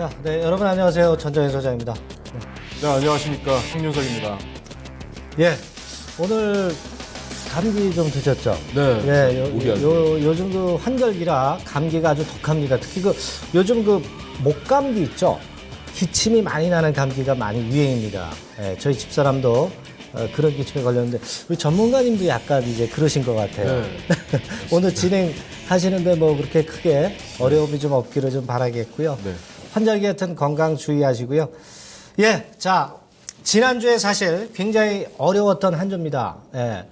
자, 네, 여러분 안녕하세요. 전정현 소장입니다. 네, 안녕하십니까. 황윤석입니다. 예, 오늘 감기 좀 드셨죠? 네. 예, 요즘 그 환절기라 감기가 아주 독합니다. 특히 요즘 목감기 있죠? 기침이 많이 나는 감기가 많이 유행입니다. 예, 저희 집사람도 그런 기침에 걸렸는데 우리 전문가님도 약간 이제 그러신 것 같아요. 네. 오늘 진행하시는데 뭐 그렇게 크게 어려움이 좀 없기를 좀 바라겠고요. 네. 환절기 같은 건강 주의하시고요. 예, 자, 지난주에 사실 굉장히 어려웠던 한 주입니다. 예.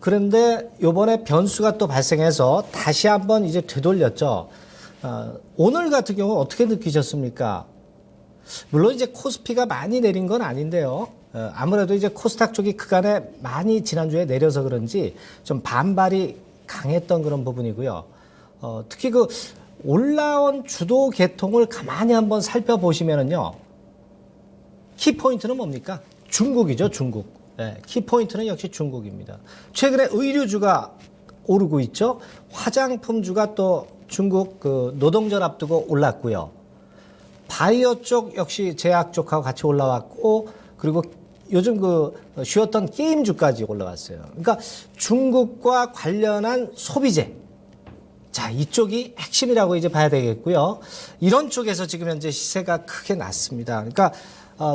그런데 요번에 변수가 또 발생해서 다시 한번 이제 되돌렸죠. 오늘 같은 경우 어떻게 느끼셨습니까? 물론 이제 코스피가 많이 내린 건 아닌데요. 아무래도 이제 코스닥 쪽이 그간에 많이 지난주에 내려서 그런지 좀 반발이 강했던 그런 부분이고요. 특히 올라온 주도 계통을 가만히 한번 살펴보시면은요. 키포인트는 뭡니까? 중국이죠, 중국. 네, 키포인트는 역시 중국입니다. 최근에 의류주가 오르고 있죠. 화장품주가 또 중국 노동절 앞두고 올랐고요. 바이오 쪽 역시 제약 쪽하고 같이 올라왔고, 그리고 요즘 쉬었던 게임주까지 올라왔어요. 그러니까 중국과 관련한 소비재. 자, 이쪽이 핵심이라고 이제 봐야 되겠고요. 이런 쪽에서 지금 현재 시세가 크게 났습니다. 그러니까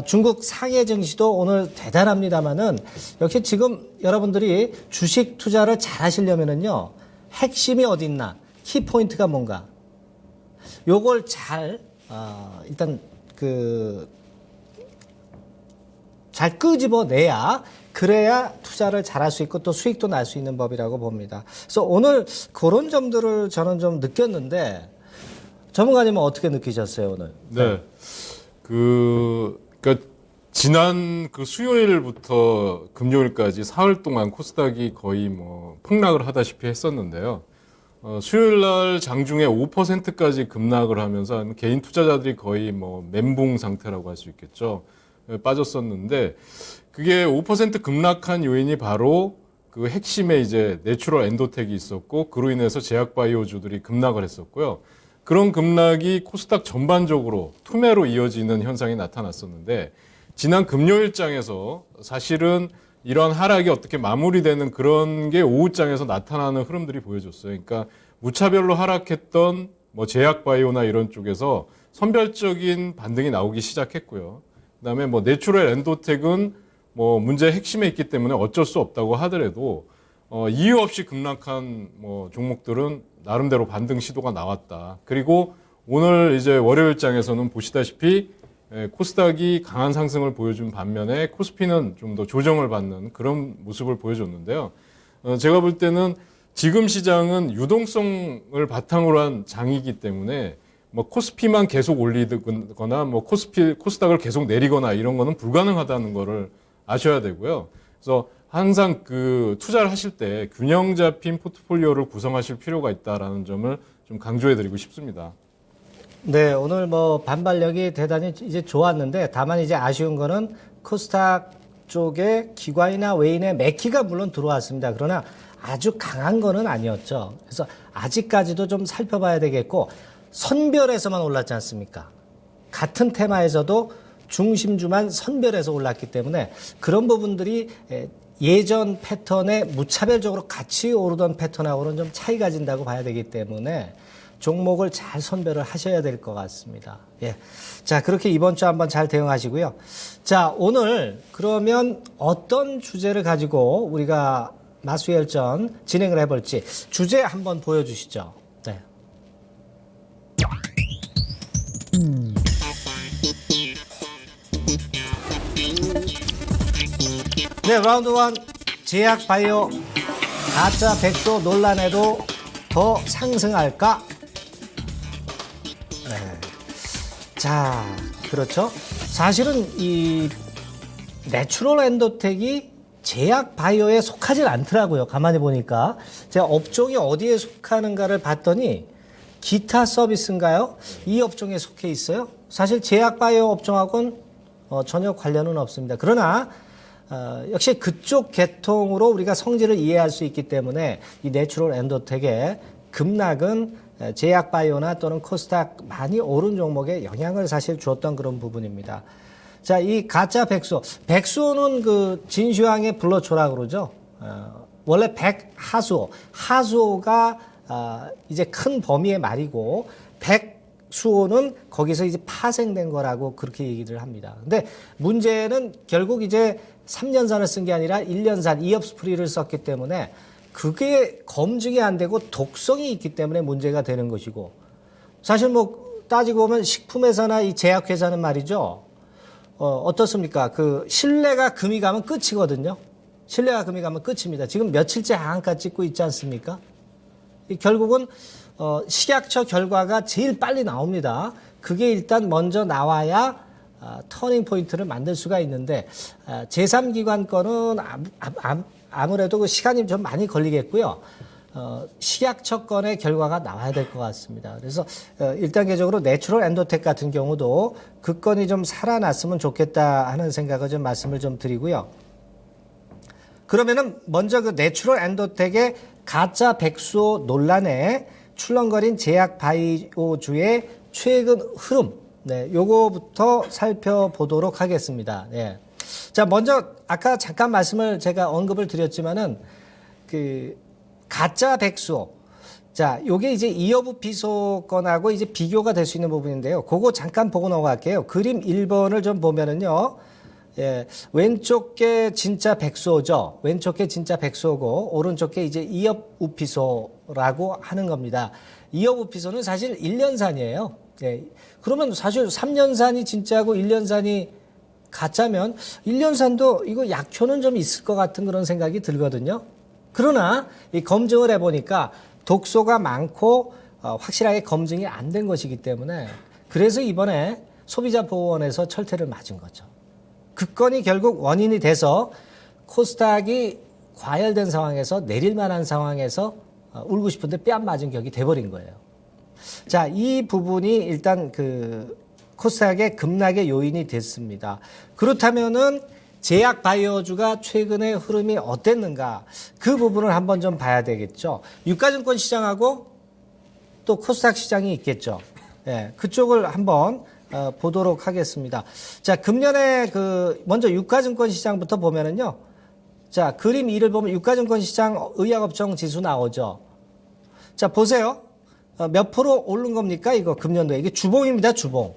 중국 상해 증시도 오늘 대단합니다만은 역시 지금 여러분들이 주식 투자를 잘 하시려면은요. 핵심이 어디 있나? 키포인트가 뭔가? 요걸 잘 일단 잘 끄집어내야 그래야 투자를 잘할 수 있고 또 수익도 날 수 있는 법이라고 봅니다. 그래서 오늘 그런 점들을 저는 좀 느꼈는데 전문가님은 어떻게 느끼셨어요 오늘? 네. 그러니까 지난 수요일부터 금요일까지 사흘 동안 코스닥이 거의 폭락을 하다시피 했었는데요. 수요일 날 장중에 5%까지 급락을 하면서 개인 투자자들이 거의 멘붕 상태라고 할 수 있겠죠. 빠졌었는데 그게 5% 급락한 요인이 바로 그 핵심에 이제 내추럴 엔도텍이 있었고 그로 인해서 제약 바이오주들이 급락을 했었고요. 그런 급락이 코스닥 전반적으로 투매로 이어지는 현상이 나타났었는데 지난 금요일장에서 사실은 이런 하락이 어떻게 마무리되는 그런 게 오후장에서 나타나는 흐름들이 보여줬어요. 그러니까 무차별로 하락했던 제약 바이오나 이런 쪽에서 선별적인 반등이 나오기 시작했고요. 그다음에 내추럴 엔도텍은 문제의 핵심에 있기 때문에 어쩔 수 없다고 하더라도 이유 없이 급락한 종목들은 나름대로 반등 시도가 나왔다. 그리고 오늘 이제 월요일장에서는 보시다시피 코스닥이 강한 상승을 보여준 반면에 코스피는 좀 더 조정을 받는 그런 모습을 보여줬는데요. 제가 볼 때는 지금 시장은 유동성을 바탕으로 한 장이기 때문에 코스피만 계속 올리거나 코스닥을 계속 내리거나 이런 거는 불가능하다는 거를 아셔야 되고요. 그래서 항상 투자를 하실 때 균형 잡힌 포트폴리오를 구성하실 필요가 있다라는 점을 좀 강조해 드리고 싶습니다. 네, 오늘 반발력이 대단히 이제 좋았는데 다만 이제 아쉬운 거는 코스닥 쪽에 기관이나 외인의 매기가 물론 들어왔습니다. 그러나 아주 강한 거는 아니었죠. 그래서 아직까지도 좀 살펴봐야 되겠고 선별해서만 올랐지 않습니까? 같은 테마에서도 중심주만 선별해서 올랐기 때문에 그런 부분들이 예전 패턴에 무차별적으로 같이 오르던 패턴하고는 좀 차이가 진다고 봐야 되기 때문에 종목을 잘 선별을 하셔야 될 것 같습니다. 예. 자, 그렇게 이번 주 한번 잘 대응하시고요. 자, 오늘 그러면 어떤 주제를 가지고 우리가 마수열전 진행을 해볼지 주제 한번 보여주시죠. 네. 네, 라운드 1 제약 바이오 가짜 백도 논란에도 더 상승할까? 네. 자, 그렇죠. 사실은 이 내추럴 엔도텍이 제약 바이오에 속하질 않더라고요. 가만히 보니까. 제가 업종이 어디에 속하는가를 봤더니 기타 서비스인가요? 이 업종에 속해 있어요. 사실 제약 바이오 업종하고는 전혀 관련은 없습니다. 그러나 역시 그쪽 계통으로 우리가 성질을 이해할 수 있기 때문에 이 내추럴 엔도텍에 급락은 제약바이오나 또는 코스닥 많이 오른 종목에 영향을 사실 주었던 그런 부분입니다. 자, 이 가짜 백수호. 백수호는 그 진슈황의 불러초라 그러죠. 원래 백하수호. 하수호가 이제 큰 범위의 말이고, 백수호는 거기서 이제 파생된 거라고 그렇게 얘기를 합니다. 근데 문제는 결국 이제 3년산을 쓴 게 아니라 1년산 이업스프리를 썼기 때문에 그게 검증이 안 되고 독성이 있기 때문에 문제가 되는 것이고, 사실 뭐 따지고 보면 식품회사나 이 제약회사는 말이죠. 어떻습니까? 그 신뢰가 금이 가면 끝이거든요. 신뢰가 금이 가면 끝입니다. 지금 며칠째 하한가 찍고 있지 않습니까? 결국은 식약처 결과가 제일 빨리 나옵니다. 그게 일단 먼저 나와야 터닝 포인트를 만들 수가 있는데, 제3기관 거는 아무래도 그 시간이 좀 많이 걸리겠고요. 식약처 건의 결과가 나와야 될 것 같습니다. 그래서 1단계적으로 내추럴 엔도텍 같은 경우도 그 건이 좀 살아났으면 좋겠다 하는 생각을 좀 말씀을 좀 드리고요. 그러면은 먼저 그 내추럴 엔도텍의 가짜 백수호 논란에 출렁거린 제약 바이오주의 최근 흐름, 네, 요거부터 살펴보도록 하겠습니다. 네. 자, 먼저 아까 잠깐 말씀을 제가 언급을 드렸지만은 그 가짜 백수호. 자, 요게 이제 이어부피소 건하고 이제 비교가 될 수 있는 부분인데요. 그거 잠깐 보고 넘어갈게요. 그림 1번을 좀 보면은요. 예, 왼쪽 게 진짜 백수호죠. 왼쪽 게 진짜 백수호고, 오른쪽 게 이제 이어부피소라고 하는 겁니다. 이어부피소는 사실 1년산이에요. 예, 그러면 사실 3년산이 진짜고 1년산이 가짜면 1년산도 이거 약효는 좀 있을 것 같은 그런 생각이 들거든요. 그러나 이 검증을 해보니까 독소가 많고 확실하게 검증이 안 된 것이기 때문에, 그래서 이번에 소비자보호원에서 철퇴를 맞은 거죠. 그 건이 결국 원인이 돼서 코스닥이 과열된 상황에서 내릴 만한 상황에서 울고 싶은데 뺨 맞은 격이 돼버린 거예요. 자, 이 부분이 일단 그 코스닥의 급락의 요인이 됐습니다. 그렇다면은 제약 바이오주가 최근의 흐름이 어땠는가, 그 부분을 한번 좀 봐야 되겠죠. 유가증권 시장하고 또 코스닥 시장이 있겠죠. 예, 그쪽을 한번 보도록 하겠습니다. 자, 금년에 그 먼저 유가증권 시장부터 보면은요. 자, 그림 2를 보면 유가증권 시장 의약업종 지수 나오죠. 자, 보세요. 몇 프로 오른 겁니까? 이거 금년도에. 이게 주봉입니다, 주봉.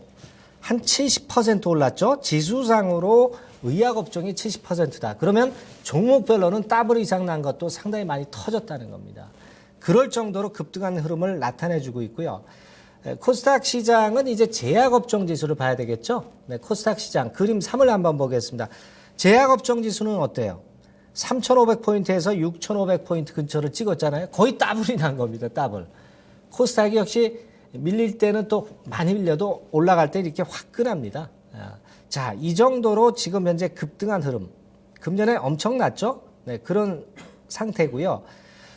한 70% 올랐죠. 지수상으로 의약업종이 70%다. 그러면 종목별로는 더블 이상 난 것도 상당히 많이 터졌다는 겁니다. 그럴 정도로 급등한 흐름을 나타내주고 있고요. 코스닥 시장은 이제 제약업종 지수를 봐야 되겠죠. 네, 코스닥 시장 그림 3을 한번 보겠습니다. 제약업종 지수는 어때요? 3,500포인트에서 6,500포인트 근처를 찍었잖아요. 거의 더블이 난 겁니다. 더블. 코스닥이 역시 밀릴 때는 또 많이 밀려도 올라갈 때 이렇게 화끈합니다. 자, 이 정도로 지금 현재 급등한 흐름. 금년에 엄청났죠? 네, 그런 상태고요.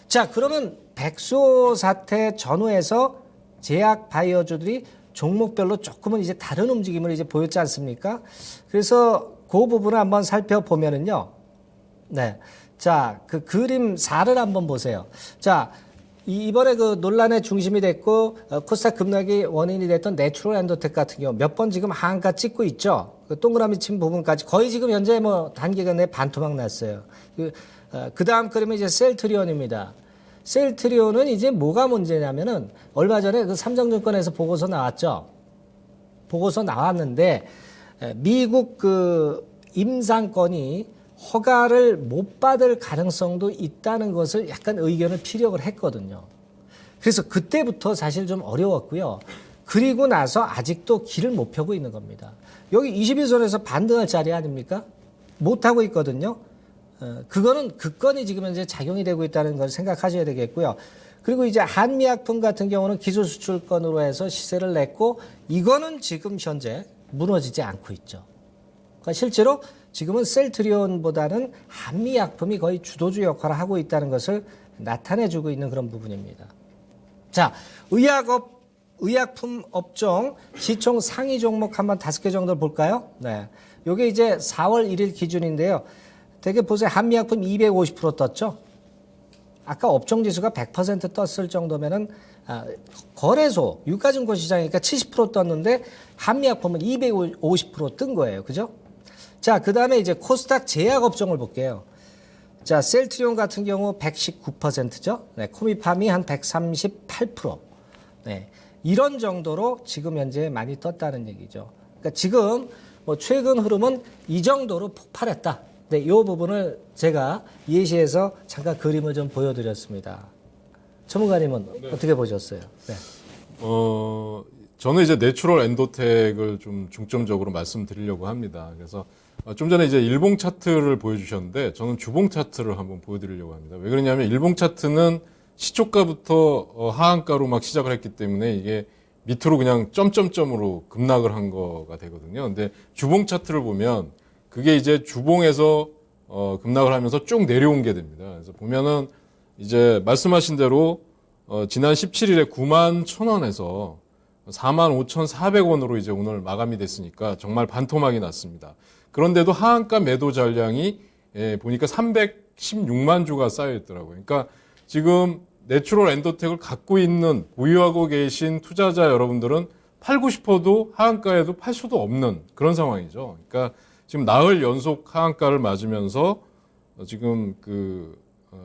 자, 그러면 백수호 사태 전후에서 제약 바이오주들이 종목별로 조금은 이제 다른 움직임을 이제 보였지 않습니까? 그래서 그 부분을 한번 살펴보면은요. 네. 자, 그 그림 4를 한번 보세요. 자, 이번에 그 논란의 중심이 됐고, 코스닥 급락이 원인이 됐던 내추럴 엔도텍 같은 경우 몇 번 지금 하한가 찍고 있죠. 그 동그라미 친 부분까지 거의 지금 현재 뭐 단기간 내에 반토막 났어요. 그 다음 그림은 이제 셀트리온입니다. 셀트리온은 이제 뭐가 문제냐면은 얼마 전에 그 삼성증권에서 보고서 나왔죠. 보고서 나왔는데 미국 그 임상권이 허가를 못 받을 가능성도 있다는 것을 약간 의견을 피력을 했거든요. 그래서 그때부터 사실 좀 어려웠고요. 그리고 나서 아직도 길을 못 펴고 있는 겁니다. 여기 21선에서 반등할 자리 아닙니까? 못 하고 있거든요. 그거는 그 건이 지금 현재 작용이 되고 있다는 걸 생각하셔야 되겠고요. 그리고 이제 한미약품 같은 경우는 기술 수출건으로 해서 시세를 냈고, 이거는 지금 현재 무너지지 않고 있죠. 그러니까 실제로 지금은 셀트리온보다는 한미약품이 거의 주도주 역할을 하고 있다는 것을 나타내주고 있는 그런 부분입니다. 자, 의약품 업종 시총 상위 종목 한번 5개 정도 볼까요? 네. 요게 이제 4월 1일 기준인데요. 되게 보세요. 한미약품 250% 떴죠? 아까 업종 지수가 100% 떴을 정도면은 거래소 유가증권 시장이니까 70% 떴는데 한미약품은 250%뜬 거예요. 그죠? 자, 그다음에 이제 코스닥 제약 업종을 볼게요. 자, 셀트리온 같은 경우 119%죠. 네, 코미팜이 한 138%. 네. 이런 정도로 지금 현재 많이 떴다는 얘기죠. 그러니까 지금 뭐 최근 흐름은 이 정도로 폭발했다. 네, 이 부분을 제가 예시해서 잠깐 그림을 좀 보여드렸습니다. 전문가님은 어떻게 보셨어요? 네. 저는 이제 내추럴 엔도텍을 좀 중점적으로 말씀드리려고 합니다. 그래서 좀 전에 이제 일봉 차트를 보여주셨는데 저는 주봉 차트를 한번 보여드리려고 합니다. 왜 그러냐면 일봉 차트는 시초가부터 하한가로 막 시작을 했기 때문에 이게 밑으로 그냥 점점점으로 급락을 한 거가 되거든요. 근데 주봉 차트를 보면 그게 이제 주봉에서 급락을 하면서 쭉 내려온 게 됩니다. 그래서 보면은 이제 말씀하신 대로 지난 17일에 91,000원에서 45,400원으로 이제 오늘 마감이 됐으니까 정말 반토막이 났습니다. 그런데도 하한가 매도 잔량이 보니까 316만 주가 쌓여 있더라고요. 그러니까 지금 내추럴 엔도텍을 갖고 있는 보유하고 계신 투자자 여러분들은 팔고 싶어도 하한가에도 팔 수도 없는 그런 상황이죠. 그러니까 지금 나흘 연속 하한가를 맞으면서 지금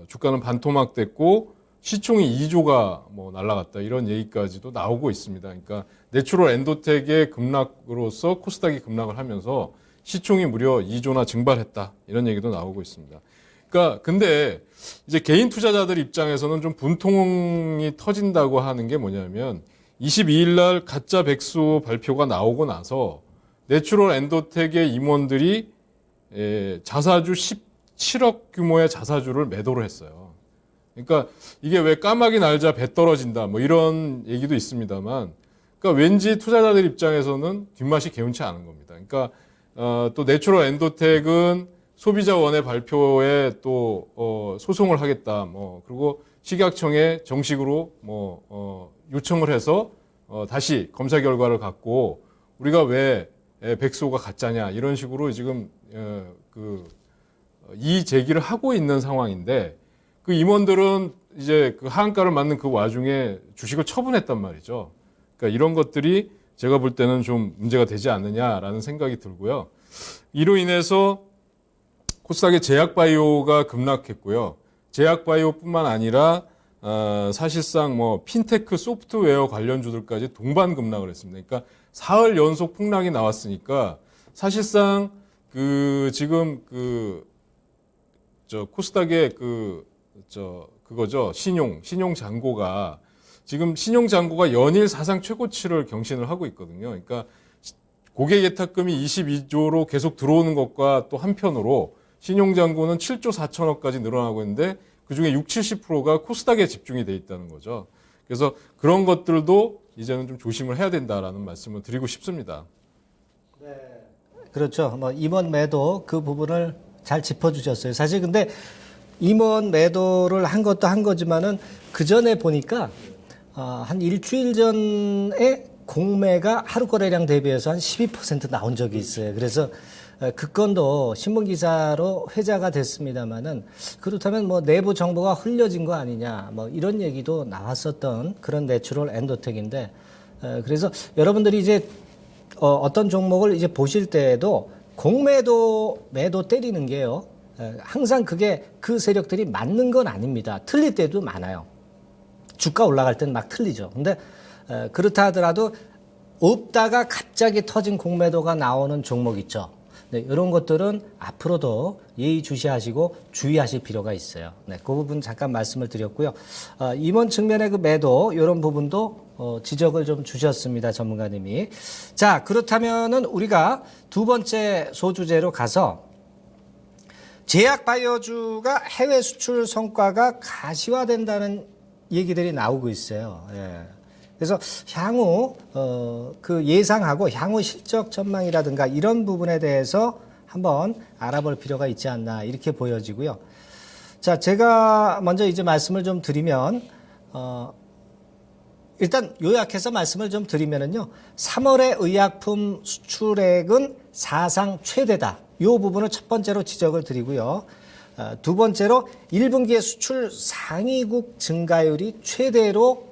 주가는 반토막됐고 시총이 2조가 뭐 날라갔다 이런 얘기까지도 나오고 있습니다. 그러니까 내추럴 엔도텍의 급락으로서 코스닥이 급락을 하면서 시총이 무려 2조나 증발했다 이런 얘기도 나오고 있습니다. 그러니까 근데 이제 개인 투자자들 입장에서는 좀 분통이 터진다고 하는 게 뭐냐면 22일 날 가짜 백수 발표가 나오고 나서 내추럴 엔도텍의 임원들이 자사주 17억 규모의 자사주를 매도를 했어요. 그러니까 이게 왜 까마귀 날자 배 떨어진다 뭐 이런 얘기도 있습니다만 그러니까 왠지 투자자들 입장에서는 뒷맛이 개운치 않은 겁니다. 그러니까 또 내추럴 엔도텍은 소비자원의 발표에 또 소송을 하겠다. 뭐 그리고 식약청에 정식으로 뭐 요청을 해서 다시 검사 결과를 갖고 우리가 왜 백소가 가짜냐 이런 식으로 지금 이의 제기를 하고 있는 상황인데 그 임원들은 이제 그 하한가를 맞는 그 와중에 주식을 처분했단 말이죠. 그러니까 이런 것들이 제가 볼 때는 좀 문제가 되지 않느냐라는 생각이 들고요. 이로 인해서 코스닥의 제약바이오가 급락했고요. 제약바이오뿐만 아니라 사실상 뭐 핀테크 소프트웨어 관련주들까지 동반 급락을 했습니다. 그러니까 사흘 연속 폭락이 나왔으니까 사실상 지금 코스닥의 그거죠. 신용 잔고가 지금 신용 잔고가 연일 사상 최고치를 경신을 하고 있거든요. 그러니까 고객 예탁금이 22조로 계속 들어오는 것과 또 한편으로 신용잔고는 7조 4천억까지 늘어나고 있는데 그중에 70%가 코스닥에 집중이 돼 있다는 거죠. 그래서 그런 것들도 이제는 좀 조심을 해야 된다라는 말씀을 드리고 싶습니다. 네. 그렇죠. 뭐 임원 매도 그 부분을 잘 짚어주셨어요. 사실 근데 임원 매도를 한 것도 한 거지만은 그 전에 보니까 한 일주일 전에 공매가 하루 거래량 대비해서 한 12% 나온 적이 있어요. 그래서 그 건도 신문 기사로 회자가 됐습니다만은 그렇다면 뭐 내부 정보가 흘려진 거 아니냐 뭐 이런 얘기도 나왔었던 그런 내추럴 엔도텍인데 그래서 여러분들이 이제 어떤 종목을 이제 보실 때에도 공매도 매도 때리는 게요. 항상 그게 그 세력들이 맞는 건 아닙니다. 틀릴 때도 많아요. 주가 올라갈 때는 막 틀리죠. 근데 그렇다 하더라도 없다가 갑자기 터진 공매도가 나오는 종목 있죠. 네, 이런 것들은 앞으로도 예의주시하시고 주의하실 필요가 있어요. 네, 그 부분 잠깐 말씀을 드렸고요. 임원 측면의 그 매도 이런 부분도 지적을 좀 주셨습니다, 전문가님이. 자, 그렇다면은 우리가 두 번째 소주제로 가서 제약 바이오주가 해외 수출 성과가 가시화된다는 얘기들이 나오고 있어요. 예. 그래서 향후 그 예상하고 향후 실적 전망이라든가 이런 부분에 대해서 한번 알아볼 필요가 있지 않나 이렇게 보여지고요. 자, 제가 먼저 이제 말씀을 좀 드리면 일단 요약해서 말씀을 좀 드리면은요. 3월의 의약품 수출액은 사상 최대다. 이 부분을 첫 번째로 지적을 드리고요. 두 번째로 1분기의 수출 상위국 증가율이 최대로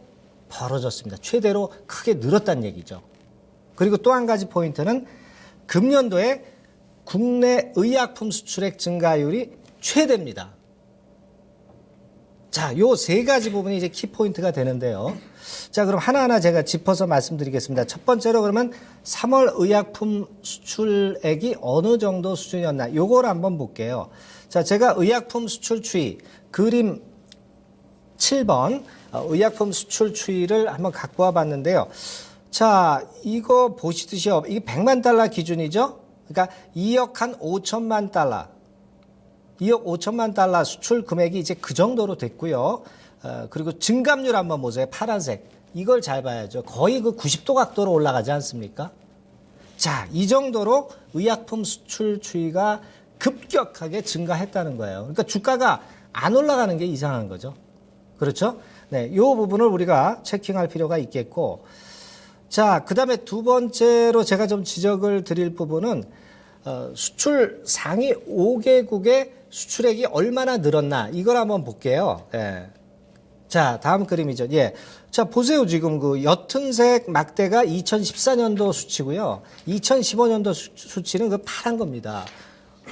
벌어졌습니다. 최대로 크게 늘었다는 얘기죠. 그리고 또 한 가지 포인트는 금년도에 국내 의약품 수출액 증가율이 최대입니다. 자, 요 세 가지 부분이 이제 키포인트가 되는데요. 자, 그럼 하나하나 제가 짚어서 말씀드리겠습니다. 첫 번째로 그러면 3월 의약품 수출액이 어느 정도 수준이었나, 요걸 한번 볼게요. 자, 제가 의약품 수출 추이, 그림 7번, 의약품 수출 추이를 한번 갖고 와 봤는데요. 자, 이거 보시듯이, 이게 100만 달러 기준이죠? 그러니까 2억 한 5천만 달러. 2억 5천만 달러 수출 금액이 이제 그 정도로 됐고요. 그리고 증감률 한번 보세요. 파란색. 이걸 잘 봐야죠. 거의 그 90도 각도로 올라가지 않습니까? 자, 이 정도로 의약품 수출 추이가 급격하게 증가했다는 거예요. 그러니까 주가가 안 올라가는 게 이상한 거죠. 그렇죠? 네, 이 부분을 우리가 체킹할 필요가 있겠고, 자, 그 다음에 두 번째로 제가 좀 지적을 드릴 부분은 수출 상위 5개국의 수출액이 얼마나 늘었나, 이걸 한번 볼게요. 예. 자, 다음 그림이죠. 예. 자, 보세요. 지금 그 옅은색 막대가 2014년도 수치고요. 2015년도 수치는 그 파란 겁니다.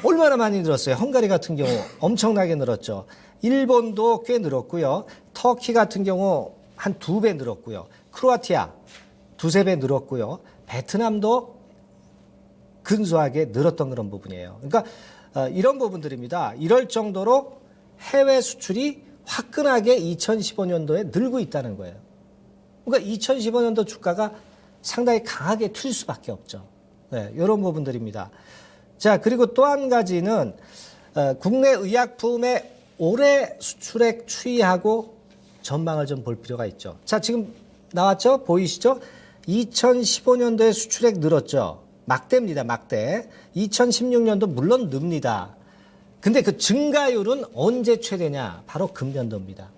얼마나 많이 늘었어요. 헝가리 같은 경우 엄청나게 늘었죠. 일본도 꽤 늘었고요. 터키 같은 경우 한 2배 늘었고요. 크로아티아 2~3배 늘었고요. 베트남도 근소하게 늘었던 그런 부분이에요. 그러니까 이런 부분들입니다. 이럴 정도로 해외 수출이 화끈하게 2015년도에 늘고 있다는 거예요. 그러니까 2015년도 주가가 상당히 강하게 튈 수밖에 없죠. 네, 이런 부분들입니다. 자, 그리고 또 한 가지는 국내 의약품의 올해 수출액 추이하고 전망을 좀 볼 필요가 있죠. 자, 지금 나왔죠? 보이시죠? 2015년도에 수출액 늘었죠. 막대입니다, 막대. 2016년도 물론 늡니다. 근데 그 증가율은 언제 최대냐? 바로 금년도입니다.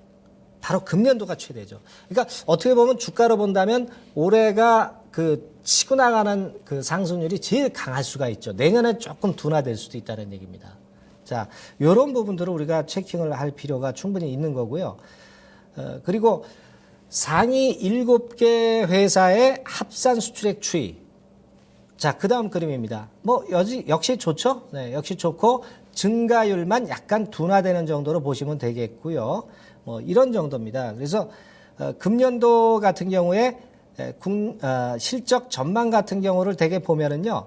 바로 금년도가 최대죠. 그러니까 어떻게 보면 주가로 본다면 올해가 그 치고 나가는 그 상승률이 제일 강할 수가 있죠. 내년에 조금 둔화될 수도 있다는 얘기입니다. 자, 이런 부분들을 우리가 체킹을 할 필요가 충분히 있는 거고요. 그리고 상위 7개 회사의 합산 수출액 추이. 자, 그 다음 그림입니다. 뭐, 역시 좋죠? 네, 역시 좋고, 증가율만 약간 둔화되는 정도로 보시면 되겠고요. 뭐, 이런 정도입니다. 그래서, 금년도 같은 경우에, 실적 전망 같은 경우를 대개 보면은요,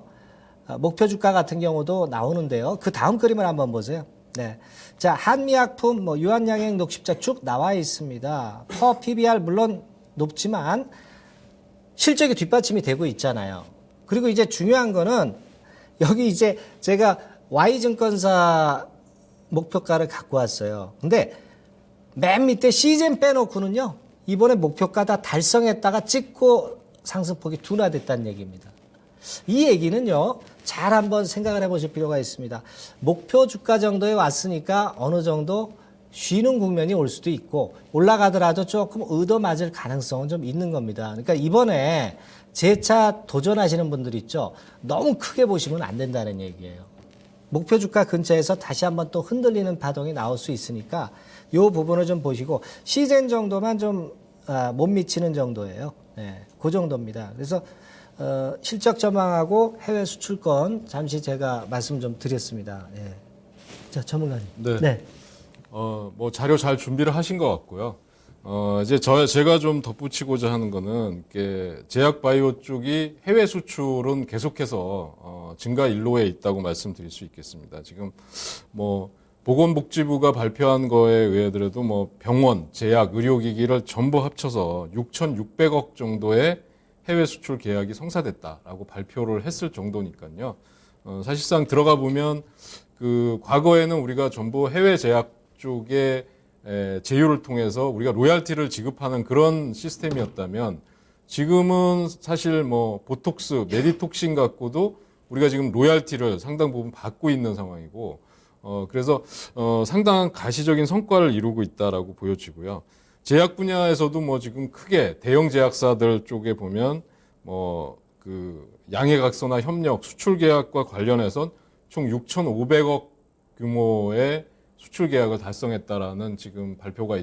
목표 주가 같은 경우도 나오는데요. 그 다음 그림을 한번 보세요. 네. 자, 한미약품, 뭐, 유한양행 녹십자 쭉 나와 있습니다. 퍼 PBR 물론 높지만, 실적이 뒷받침이 되고 있잖아요. 그리고 이제 중요한 거는 여기 이제 제가 Y증권사 목표가를 갖고 왔어요. 근데 맨 밑에 시즌 빼놓고는요, 이번에 목표가 다 달성했다가 찍고 상승폭이 둔화됐다는 얘기입니다. 이 얘기는요, 잘 한번 생각을 해보실 필요가 있습니다. 목표 주가 정도에 왔으니까 어느 정도 쉬는 국면이 올 수도 있고, 올라가더라도 조금 얻어맞을 가능성은 좀 있는 겁니다. 그러니까 이번에 재차 도전하시는 분들 있죠. 너무 크게 보시면 안 된다는 얘기예요. 목표 주가 근처에서 다시 한번 또 흔들리는 파동이 나올 수 있으니까 이 부분을 좀 보시고 시즌 정도만 좀 못 미치는 정도예요. 네, 그 정도입니다. 그래서 실적 전망하고 해외 수출권 잠시 제가 말씀 좀 드렸습니다. 네. 자, 전문가님. 네. 네. 뭐 자료 잘 준비를 하신 것 같고요. 이제 제가 좀 덧붙이고자 하는 거는, 제약 바이오 쪽이 해외 수출은 계속해서, 증가 일로에 있다고 말씀드릴 수 있겠습니다. 지금, 뭐, 보건복지부가 발표한 거에 의하더라도 뭐, 병원, 제약, 의료기기를 전부 합쳐서 6,600억 정도의 해외 수출 계약이 성사됐다라고 발표를 했을 정도니까요. 사실상 들어가 보면, 과거에는 우리가 전부 해외 제약 쪽에 제휴를 통해서 우리가 로얄티를 지급하는 그런 시스템이었다면 지금은 사실 뭐 보톡스, 메디톡신 갖고도 우리가 지금 로얄티를 상당 부분 받고 있는 상황이고, 그래서 상당한 가시적인 성과를 이루고 있다라고 보여지고요. 제약 분야에서도 뭐 지금 크게 대형 제약사들 쪽에 보면 양해각서나 협력, 수출 계약과 관련해서 총 6,500억 규모의 수출 계약을 달성했다라는 지금 발표가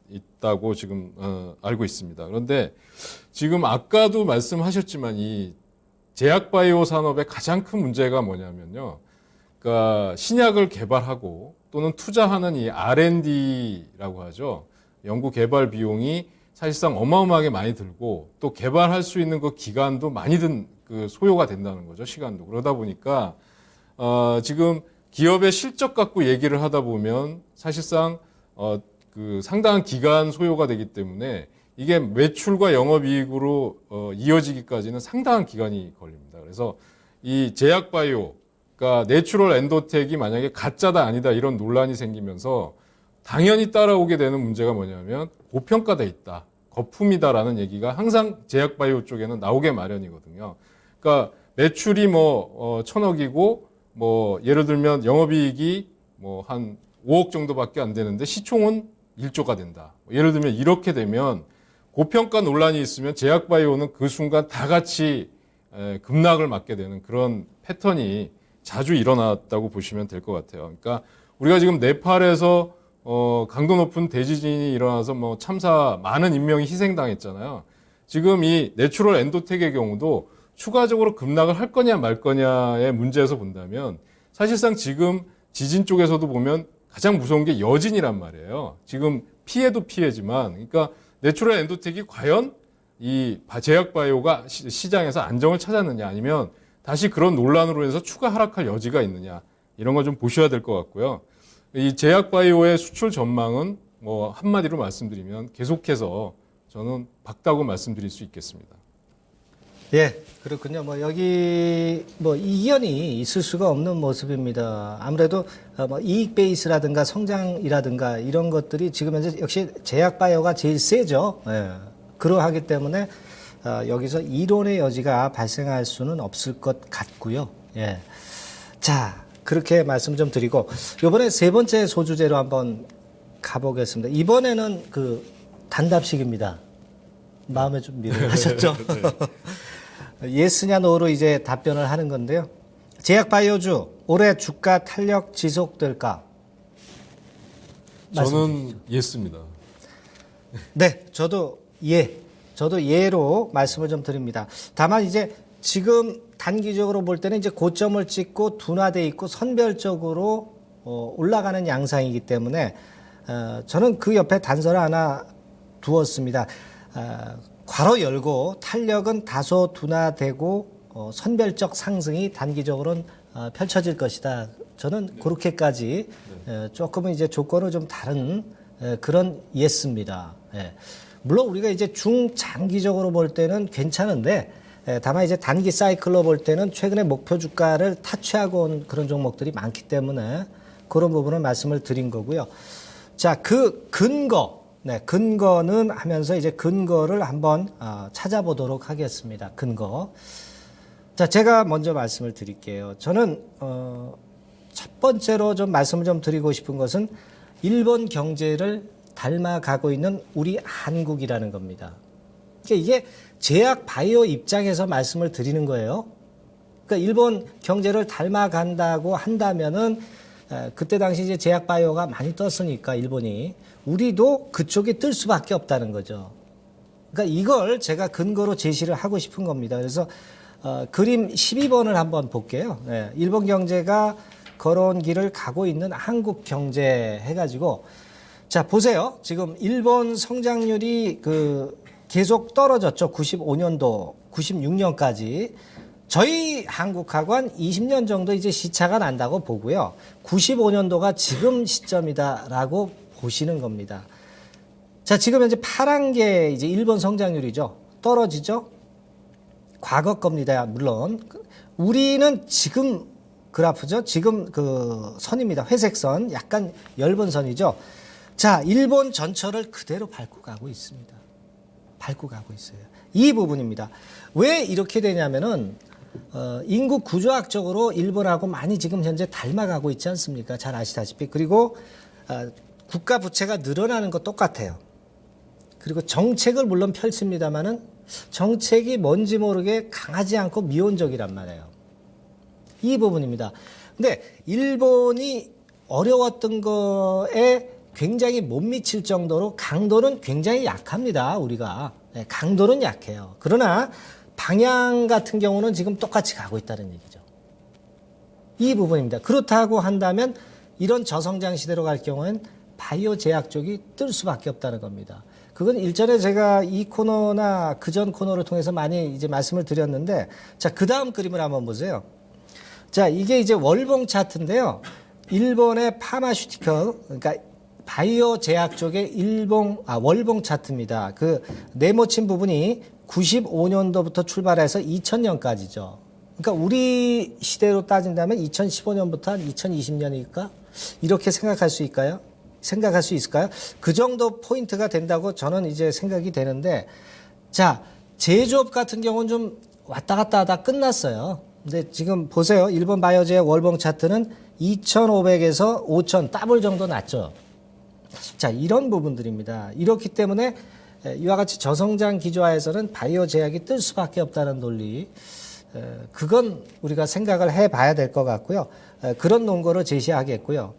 있다고 지금 알고 있습니다. 그런데 지금 아까도 말씀하셨지만 이 제약바이오 산업의 가장 큰 문제가 뭐냐면요. 그러니까 신약을 개발하고 또는 투자하는 이 R&D라고 하죠. 연구 개발 비용이 사실상 어마어마하게 많이 들고 또 개발할 수 있는 그 기간도 많이 그 소요가 된다는 거죠. 시간도. 그러다 보니까 지금 기업의 실적 갖고 얘기를 하다 보면 사실상 그 상당한 기간 소요가 되기 때문에 이게 매출과 영업이익으로 이어지기까지는 상당한 기간이 걸립니다. 그래서 이 제약바이오, 그러니까 내추럴 엔도텍이 만약에 가짜다 아니다 이런 논란이 생기면서 당연히 따라오게 되는 문제가 뭐냐면 고평가돼 있다, 거품이다라는 얘기가 항상 제약바이오 쪽에는 나오게 마련이거든요. 그러니까 매출이 뭐 1,000억이고 뭐 예를 들면 영업이익이 뭐 한 5억 정도밖에 안 되는데 시총은 1조가 된다. 예를 들면 이렇게 되면 고평가 논란이 있으면 제약바이오는 그 순간 다 같이 급락을 맞게 되는 그런 패턴이 자주 일어났다고 보시면 될 것 같아요. 그러니까 우리가 지금 네팔에서 강도 높은 대지진이 일어나서 뭐 참사 많은 인명이 희생당했잖아요. 지금 이 내추럴 엔도텍의 경우도 추가적으로 급락을 할 거냐 말 거냐의 문제에서 본다면 사실상 지금 지진 쪽에서도 보면 가장 무서운 게 여진이란 말이에요. 지금 피해도 피해지만 그러니까 내추럴 엔도텍이 과연 이 제약바이오가 시장에서 안정을 찾았느냐 아니면 다시 그런 논란으로 해서 추가 하락할 여지가 있느냐 이런 거 좀 보셔야 될 것 같고요. 이 제약바이오의 수출 전망은 뭐 한마디로 말씀드리면 계속해서 저는 밝다고 말씀드릴 수 있겠습니다. 예, 그렇군요. 뭐 여기 뭐 이견이 있을 수가 없는 모습입니다. 아무래도 뭐 이익 베이스라든가 성장이라든가 이런 것들이 지금 현재 역시 제약바이오가 제일 세죠. 예. 그러하기 때문에 여기서 이론의 여지가 발생할 수는 없을 것 같고요. 예. 자, 그렇게 말씀 좀 드리고 이번에 세 번째 소주제로 한번 가보겠습니다. 이번에는 그 단답식입니다. 마음의 준비를 하셨죠? 예스냐 노로 이제 답변을 하는 건데요. 제약바이오주 올해 주가 탄력 지속될까? 저는 예스입니다. 네, 저도 예로 말씀을 좀 드립니다. 다만 이제 지금 단기적으로 볼 때는 이제 고점을 찍고 둔화돼 있고 선별적으로 올라가는 양상이기 때문에 저는 그 옆에 단서를 하나 두었습니다. 괄호 열고 탄력은 다소 둔화되고 선별적 상승이 단기적으로는 펼쳐질 것이다. 저는 그렇게까지 조금은 이제 조건을 좀 다른 그런 예스입니다. 물론 우리가 이제 중장기적으로 볼 때는 괜찮은데 다만 이제 단기 사이클로 볼 때는 최근에 목표 주가를 타취하고 온 그런 종목들이 많기 때문에 그런 부분을 말씀을 드린 거고요. 자, 그 근거는 하면서 이제 근거를 한번 찾아보도록 하겠습니다. 근거. 자, 제가 먼저 말씀을 드릴게요. 저는 첫 번째로 좀 말씀을 좀 드리고 싶은 것은 일본 경제를 닮아가고 있는 우리 한국이라는 겁니다. 그러니까 이게 제약 바이오 입장에서 말씀을 드리는 거예요. 그러니까 일본 경제를 닮아간다고 한다면은 그때 당시 이제 제약 바이오가 많이 떴으니까 일본이 우리도 그쪽이 뜰 수밖에 없다는 거죠. 그러니까 이걸 제가 근거로 제시를 하고 싶은 겁니다. 그래서 그림 12번을 한번 볼게요. 일본 경제가 걸어온 길을 가고 있는 한국 경제 해가지고 자 보세요. 지금 일본 성장률이 계속 떨어졌죠. 95년도, 96년까지. 저희 한국하고 한 20년 정도 이제 시차가 난다고 보고요. 95년도가 지금 시점이다라고 보시는 겁니다. 자, 지금 현재 파란 게 이제 일본 성장률이죠. 떨어지죠? 과거 겁니다. 물론. 우리는 지금 그래프죠. 지금 그 선입니다. 회색 선, 약간 엷은 선이죠. 자, 일본 전철을 그대로 밟고 가고 있습니다. 밟고 가고 있어요. 이 부분입니다. 왜 이렇게 되냐면은 인구 구조학적으로 일본하고 많이 지금 현재 닮아가고 있지 않습니까? 잘 아시다시피. 그리고 국가 부채가 늘어나는 거 똑같아요. 그리고 정책을 물론 펼칩니다만은 정책이 뭔지 모르게 강하지 않고 미온적이란 말이에요. 이 부분입니다. 근데 일본이 어려웠던 거에 굉장히 못 미칠 정도로 강도는 굉장히 약합니다. 우리가. 네, 강도는 약해요. 그러나 방향 같은 경우는 지금 똑같이 가고 있다는 얘기죠. 이 부분입니다. 그렇다고 한다면 이런 저성장 시대로 갈 경우엔 바이오 제약 쪽이 뜰 수밖에 없다는 겁니다. 그건 일전에 제가 이 코너나 그전 코너를 통해서 많이 이제 말씀을 드렸는데, 자, 그 다음 그림을 한번 보세요. 자, 이게 이제 월봉 차트인데요. 일본의 파마슈티컬, 그러니까 바이오 제약 쪽의 월봉 차트입니다. 그 네모친 부분이 95년도부터 출발해서 2000년까지죠. 그러니까 우리 시대로 따진다면 2015년부터 한 2020년일까? 이렇게 생각할 수 있을까요? 그 정도 포인트가 된다고 저는 이제 생각이 되는데, 자, 제조업 같은 경우는 좀 왔다 갔다 하다 끝났어요. 근데 지금 보세요. 일본 바이오제약 월봉 차트는 2,500에서 5,000 더블 정도 났죠. 자, 이런 부분들입니다. 이렇기 때문에 이와 같이 저성장 기조하에서는 바이오 제약이 뜰 수밖에 없다는 논리, 그건 우리가 생각을 해봐야 될 것 같고요. 그런 논거를 제시하겠고요.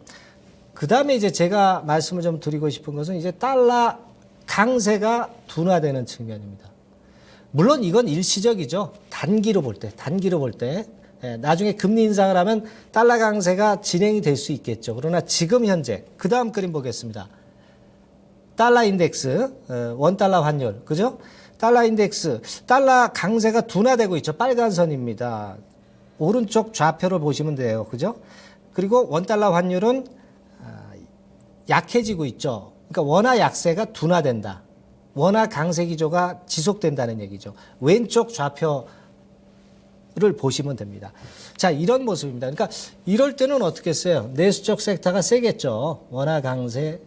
그 다음에 이제 제가 말씀을 좀 드리고 싶은 것은 이제 달러 강세가 둔화되는 측면입니다. 물론 이건 일시적이죠. 단기로 볼 때. 나중에 금리 인상을 하면 달러 강세가 진행이 될 수 있겠죠. 그러나 지금 현재, 그 다음 그림 보겠습니다. 달러 인덱스, 원달러 환율, 그죠? 달러 인덱스, 달러 강세가 둔화되고 있죠. 빨간 선입니다. 오른쪽 좌표를 보시면 돼요. 그죠? 그리고 원달러 환율은 약해지고 있죠. 그러니까 원화 약세가 둔화된다. 원화 강세 기조가 지속된다는 얘기죠. 왼쪽 좌표를 보시면 됩니다. 자, 이런 모습입니다. 그러니까 이럴 때는 어떻게 써요? 내수적 섹터가 세겠죠. 원화 강세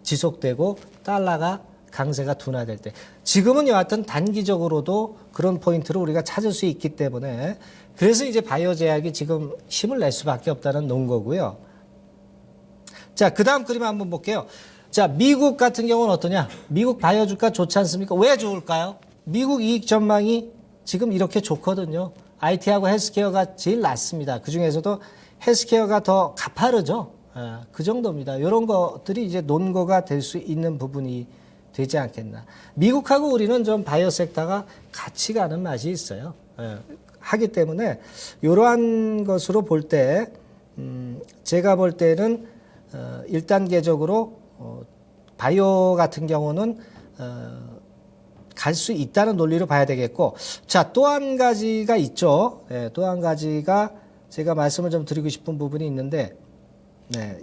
지속되고 달러가 강세가 둔화될 때. 지금은 여하튼 단기적으로도 그런 포인트를 우리가 찾을 수 있기 때문에, 그래서 이제 바이오 제약이 지금 힘을 낼 수밖에 없다는 논거고요. 자, 그 다음 그림 한번 볼게요. 자, 미국 같은 경우는 어떠냐? 미국 바이오 주가 좋지 않습니까? 왜 좋을까요? 미국 이익 전망이 지금 이렇게 좋거든요. IT하고 헬스케어가 제일 낮습니다. 그 중에서도 헬스케어가 더 가파르죠. 그 정도입니다. 이런 것들이 이제 논거가 될 수 있는 부분이 되지 않겠나. 미국하고 우리는 좀 바이오 섹터가 같이 가는 맛이 있어요. 하기 때문에 이러한 것으로 볼 때, 제가 볼 때는 1단계적으로 바이오 같은 경우는 갈 수 있다는 논리로 봐야 되겠고, 자, 또 한 가지가 있죠. 또 한 가지가 제가 말씀을 좀 드리고 싶은 부분이 있는데,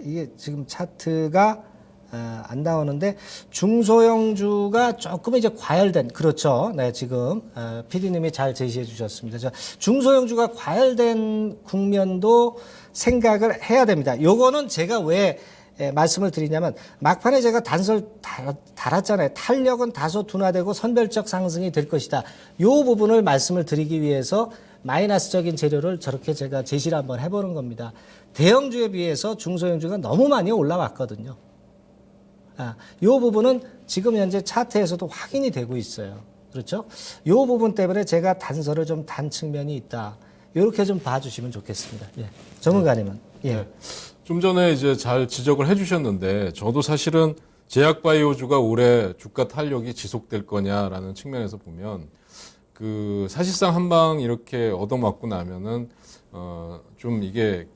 이게 지금 차트가 안 나오는데, 중소형주가 조금 이제 과열된, 그렇죠. 지금 PD님이 잘 제시해 주셨습니다. 중소형주가 과열된 국면도 생각을 해야 됩니다. 요거는 제가 왜 말씀을 드리냐면, 막판에 제가 단설 달았잖아요. 탄력은 다소 둔화되고 선별적 상승이 될 것이다. 요 부분을 말씀을 드리기 위해서 마이너스적인 재료를 저렇게 제가 제시를 한번 해보는 겁니다. 대형주에 비해서 중소형주가 너무 많이 올라왔거든요. 요 부분은 지금 현재 차트에서도 확인이 되고 있어요. 그렇죠? 요 부분 때문에 제가 단서를 좀 단 측면이 있다. 이렇게 좀 봐주시면 좋겠습니다. 전문가님은. 네. 좀 전에 이제 잘 지적을 해주셨는데, 저도 사실은 제약바이오주가 올해 주가 탄력이 지속될 거냐라는 측면에서 보면, 사실상 한 방 이렇게 얻어맞고 나면은, 좀 이게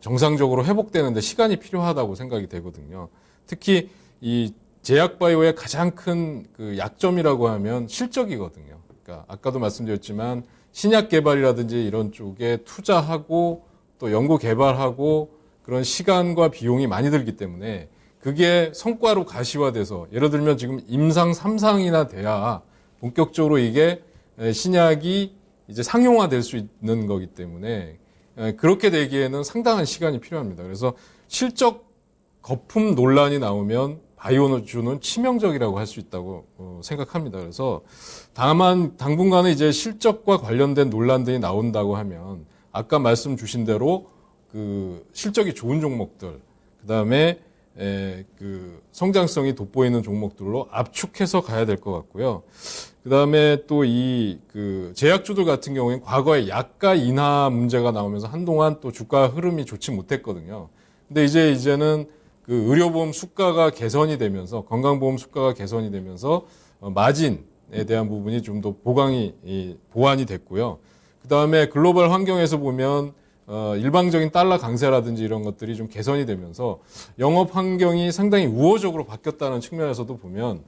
정상적으로 회복되는데 시간이 필요하다고 생각이 되거든요. 특히 이 제약바이오의 가장 큰 약점이라고 하면 실적이거든요. 그러니까 아까도 말씀드렸지만, 신약 개발이라든지 이런 쪽에 투자하고 또 연구 개발하고 그런 시간과 비용이 많이 들기 때문에 그게 성과로 가시화돼서, 예를 들면 지금 임상 3상이나 돼야 본격적으로 이게 신약이 이제 상용화될 수 있는 거기 때문에, 그렇게 되기에는 상당한 시간이 필요합니다. 그래서 실적 거품 논란이 나오면 바이오주는 치명적이라고 할 수 있다고 생각합니다. 그래서 다만 당분간은 이제 실적과 관련된 논란들이 나온다고 하면, 아까 말씀 주신 대로 실적이 좋은 종목들, 그다음에 성장성이 돋보이는 종목들로 압축해서 가야 될 것 같고요. 그다음에 또 제약주들 같은 경우에는 과거에 약가 인하 문제가 나오면서 한동안 또 주가 흐름이 좋지 못했거든요. 근데 이제는 그 의료보험 수가가 개선이 되면서 건강보험 수가가 개선이 되면서 마진에 대한 부분이 좀 더 보완이 됐고요. 그 다음에 글로벌 환경에서 보면 일방적인 달러 강세라든지 이런 것들이 좀 개선이 되면서 영업 환경이 상당히 우호적으로 바뀌었다는 측면에서도 보면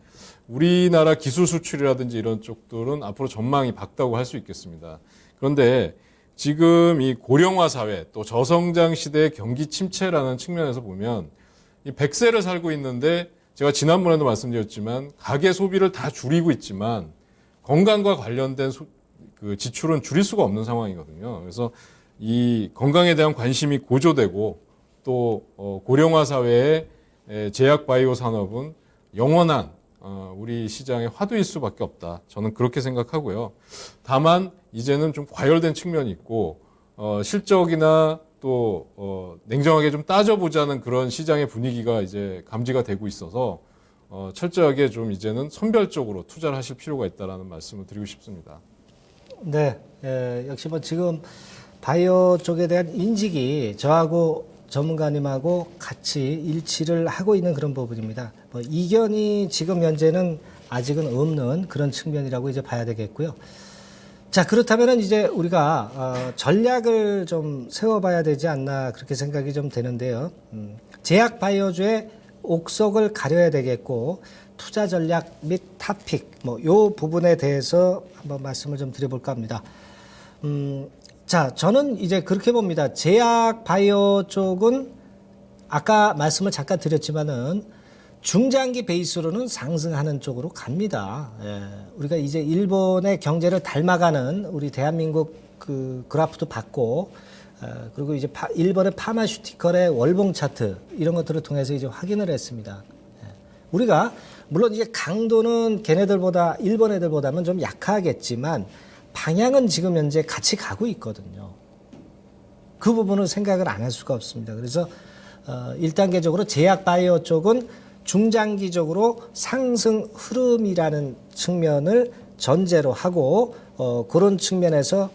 우리나라 기술 수출이라든지 이런 쪽들은 앞으로 전망이 밝다고 할 수 있겠습니다. 그런데 지금 이 고령화 사회 또 저성장 시대의 경기 침체라는 측면에서 보면 이 100세를 살고 있는데 제가 지난번에도 말씀드렸지만 가계 소비를 다 줄이고 있지만 건강과 관련된 그 지출은 줄일 수가 없는 상황이거든요. 그래서 이 건강에 대한 관심이 고조되고 또 고령화 사회의 제약 바이오 산업은 영원한 우리 시장의 화두일 수밖에 없다. 저는 그렇게 생각하고요. 다만 이제는 좀 과열된 측면이 있고 실적이나 또 냉정하게 좀 따져보자는 그런 시장의 분위기가 이제 감지가 되고 있어서 철저하게 좀 이제는 선별적으로 투자를 하실 필요가 있다라는 말씀을 드리고 싶습니다. 네, 역시 뭐 지금 바이오 쪽에 대한 인식이 저하고 전문가님하고 같이 일치를 하고 있는 그런 부분입니다. 뭐 이견이 지금 현재는 아직은 없는 그런 측면이라고 이제 봐야 되겠고요. 자, 그렇다면은 이제 우리가 전략을 좀 세워봐야 되지 않나 그렇게 생각이 좀 되는데요. 제약 바이오주의 옥석을 가려야 되겠고 투자 전략 및 타픽 뭐 요 부분에 대해서 한번 말씀을 좀 드려볼까 합니다. 자, 저는 이제 그렇게 봅니다. 제약 바이오 쪽은 아까 말씀을 잠깐 드렸지만은 중장기 베이스로는 상승하는 쪽으로 갑니다. 예, 우리가 이제 일본의 경제를 닮아가는 우리 대한민국 그 그래프도 봤고, 그리고 이제 일본의 파마슈티컬의 월봉 차트 이런 것들을 통해서 이제 확인을 했습니다. 예, 우리가 물론 이제 강도는 걔네들보다 일본 애들보다는 좀 약하겠지만 방향은 지금 현재 같이 가고 있거든요. 그 부분을 생각을 안 할 수가 없습니다. 그래서 1단계적으로 제약 바이오 쪽은 중장기적으로 상승 흐름이라는 측면을 전제로 하고 그런 측면에서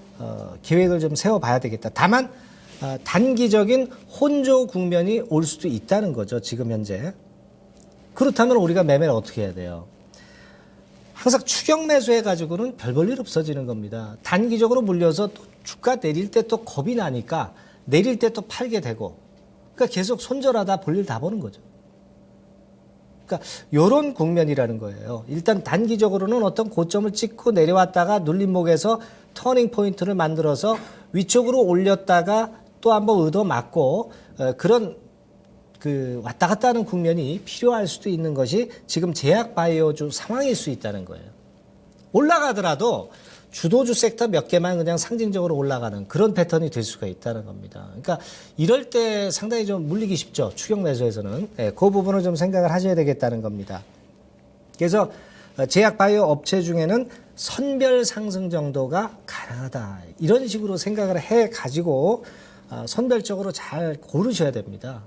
계획을 좀 세워봐야 되겠다. 다만 단기적인 혼조 국면이 올 수도 있다는 거죠. 지금 현재. 그렇다면 우리가 매매를 어떻게 해야 돼요? 항상 추격 매수해가지고는 별 볼 일 없어지는 겁니다. 단기적으로 물려서 또 주가 내릴 때 또 겁이 나니까 내릴 때 또 팔게 되고 그러니까 계속 손절하다 볼 일 다 보는 거죠. 그러니까 이런 국면이라는 거예요. 일단 단기적으로는 어떤 고점을 찍고 내려왔다가 눌림목에서 터닝 포인트를 만들어서 위쪽으로 올렸다가 또 한번 얻어 맞고 그런 그 왔다 갔다 하는 국면이 필요할 수도 있는 것이 지금 제약 바이오주 상황일 수 있다는 거예요. 올라가더라도 주도주 섹터 몇 개만 그냥 상징적으로 올라가는 그런 패턴이 될 수가 있다는 겁니다. 그러니까 이럴 때 상당히 좀 물리기 쉽죠. 추격 매수에서는. 네, 그 부분을 좀 생각을 하셔야 되겠다는 겁니다. 그래서 제약 바이오 업체 중에는 선별 상승 정도가 가능하다. 이런 식으로 생각을 해 가지고 선별적으로 잘 고르셔야 됩니다.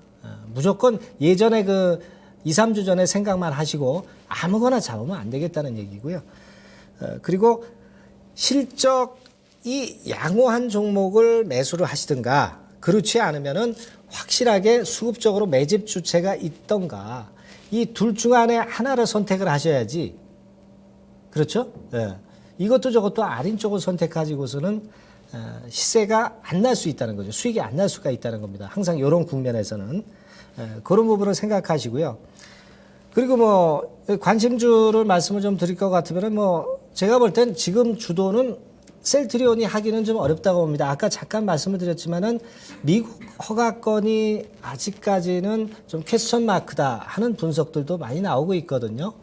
무조건 예전에 그 2, 3주 전에 생각만 하시고 아무거나 잡으면 안 되겠다는 얘기고요. 그리고 실적이 양호한 종목을 매수를 하시든가 그렇지 않으면은 확실하게 수급적으로 매집 주체가 있던가 이 둘 중 안에 하나를 선택을 하셔야지. 그렇죠? 예. 이것도 저것도 아닌 쪽을 선택하시고서는 시세가 안 날 수 있다는 거죠. 수익이 안 날 수가 있다는 겁니다. 항상 이런 국면에서는 그런 부분을 생각하시고요. 그리고 뭐 관심주를 말씀을 좀 드릴 것 같으면 뭐 제가 볼 땐 지금 주도는 셀트리온이 하기는 좀 어렵다고 봅니다. 아까 잠깐 말씀을 드렸지만은 미국 허가건이 아직까지는 좀 퀘스천 마크다 하는 분석들도 많이 나오고 있거든요.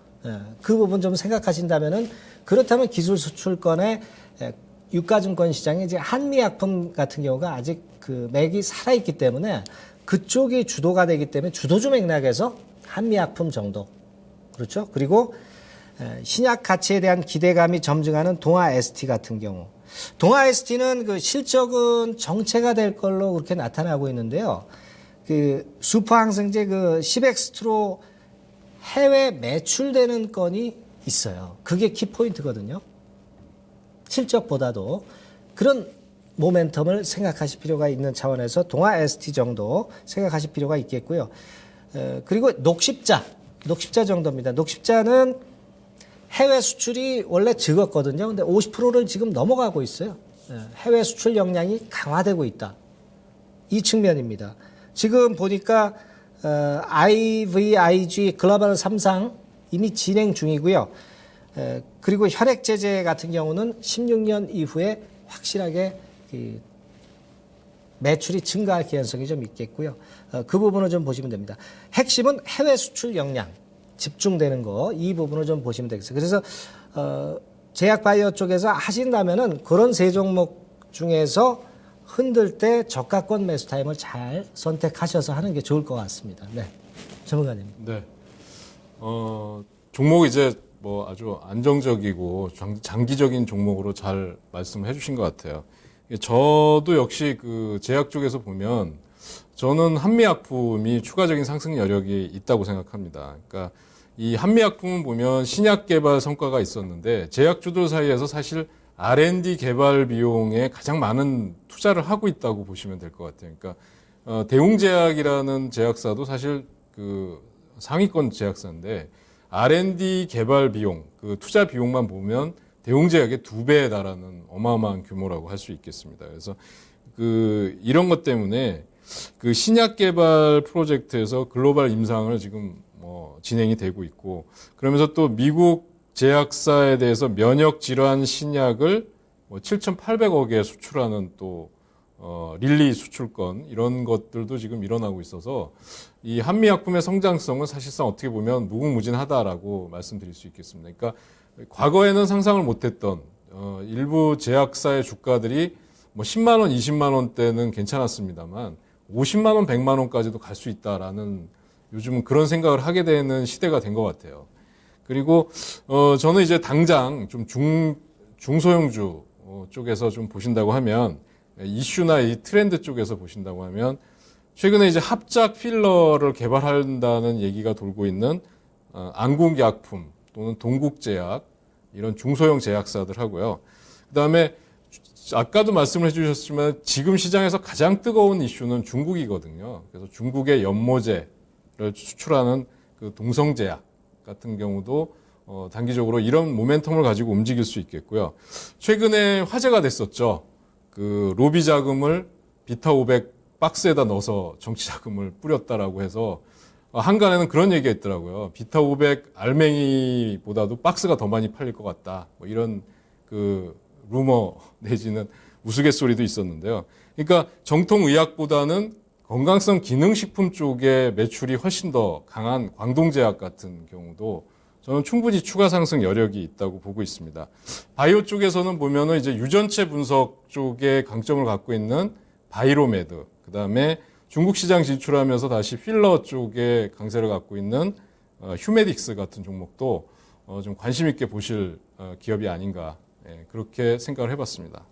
그 부분 좀 생각하신다면은 그렇다면 기술 수출권의 유가증권 시장에 이제 한미약품 같은 경우가 아직 그 맥이 살아있기 때문에 그쪽이 주도가 되기 때문에 주도주 맥락에서 한미약품 정도. 그렇죠? 그리고 신약 가치에 대한 기대감이 점증하는 동아 ST 같은 경우. 동아 ST는 그 실적은 정체가 될 걸로 그렇게 나타나고 있는데요. 그 슈퍼 항생제 그 시백스트로 해외 매출되는 건이 있어요. 그게 키포인트거든요. 실적보다도. 그런 모멘텀을 생각하실 필요가 있는 차원에서 동아 ST 정도 생각하실 필요가 있겠고요. 그리고 녹십자 정도입니다. 녹십자는 해외 수출이 원래 적었거든요. 근데 50%를 지금 넘어가고 있어요. 해외 수출 역량이 강화되고 있다. 이 측면입니다. 지금 보니까 IVIG 글로벌 3상 이미 진행 중이고요. 그리고 혈액 제제 같은 경우는 16년 이후에 확실하게 매출이 증가할 개연성이 좀 있겠고요. 그 부분을 좀 보시면 됩니다. 핵심은 해외 수출 역량 집중되는 거, 이 부분을 좀 보시면 되겠어요. 그래서 제약바이오 쪽에서 하신다면은 그런 세 종목 중에서 흔들 때 저가권 매수 타임을 잘 선택하셔서 하는 게 좋을 것 같습니다. 네, 전문가님. 네. 종목 이제 뭐 아주 안정적이고 장기적인 종목으로 잘 말씀을 해주신 것 같아요. 저도 역시 그 제약 쪽에서 보면 저는 한미약품이 추가적인 상승 여력이 있다고 생각합니다. 그러니까 이 한미약품은 보면 신약 개발 성과가 있었는데 제약주들 사이에서 사실 R&D 개발 비용에 가장 많은 투자를 하고 있다고 보시면 될 것 같아요. 그러니까 대웅제약이라는 제약사도 사실 그 상위권 제약사인데 R&D 개발 비용, 그 투자 비용만 보면 대웅제약의 2배에 달하는 어마어마한 규모라고 할 수 있겠습니다. 그래서 이런 것 때문에 그 신약 개발 프로젝트에서 글로벌 임상을 지금 진행이 되고 있고, 그러면서 또 미국 제약사에 대해서 면역 질환 신약을 7,800억에 수출하는 또 릴리 수출권, 이런 것들도 지금 일어나고 있어서 이 한미약품의 성장성은 사실상 어떻게 보면 무궁무진하다라고 말씀드릴 수 있겠습니다. 그러니까 과거에는 상상을 못했던 일부 제약사의 주가들이 10만 원, 20만 원대는 괜찮았습니다만 50만 원, 100만 원까지도 갈 수 있다라는, 요즘은 그런 생각을 하게 되는 시대가 된 것 같아요. 그리고 저는 이제 당장 좀 중소형주 쪽에서 좀 보신다고 하면, 이슈나 이 트렌드 쪽에서 보신다고 하면, 최근에 이제 합작 필러를 개발한다는 얘기가 돌고 있는 안국약품 또는 동국제약, 이런 중소형 제약사들 하고요. 그다음에 아까도 말씀을 해주셨지만 지금 시장에서 가장 뜨거운 이슈는 중국이거든요. 그래서 중국의 연모제를 수출하는 그 동성제약 같은 경우도 단기적으로 이런 모멘텀을 가지고 움직일 수 있겠고요. 최근에 화제가 됐었죠. 그 로비 자금을 비타 500 박스에다 넣어서 정치 자금을 뿌렸다라고 해서 한간에는 그런 얘기가 있더라고요. 비타 500 알맹이보다도 박스가 더 많이 팔릴 것 같다. 이런 그 루머 내지는 우스갯소리도 있었는데요. 그러니까 정통 의약보다는 건강성 기능식품 쪽에 매출이 훨씬 더 강한 광동제약 같은 경우도 저는 충분히 추가 상승 여력이 있다고 보고 있습니다. 바이오 쪽에서는 보면은 이제 유전체 분석 쪽에 강점을 갖고 있는 바이로메드, 그다음에 중국 시장 진출하면서 다시 필러 쪽에 강세를 갖고 있는 휴메딕스 같은 종목도 좀 관심 있게 보실 기업이 아닌가, 그렇게 생각을 해봤습니다.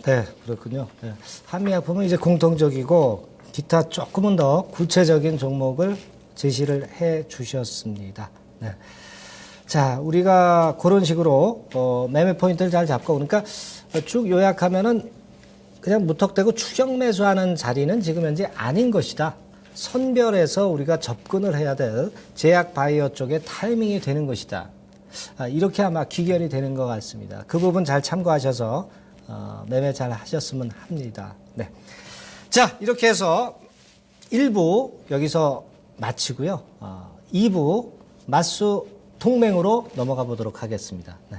네, 그렇군요. 네. 한미약품은 이제 공통적이고 기타 조금은 더 구체적인 종목을 제시를 해 주셨습니다. 네. 자, 우리가 그런 식으로 매매 포인트를 잘 잡고, 그러니까 쭉 요약하면은 그냥 무턱대고 추격 매수하는 자리는 지금 현재 아닌 것이다. 선별해서 우리가 접근을 해야 될 제약 바이오 쪽에 타이밍이 되는 것이다. 이렇게 아마 귀결이 되는 것 같습니다. 그 부분 잘 참고하셔서 매매 잘 하셨으면 합니다. 네. 자, 이렇게 해서 1부 여기서 마치고요. 2부 맞수 동맹으로 넘어가 보도록 하겠습니다. 네.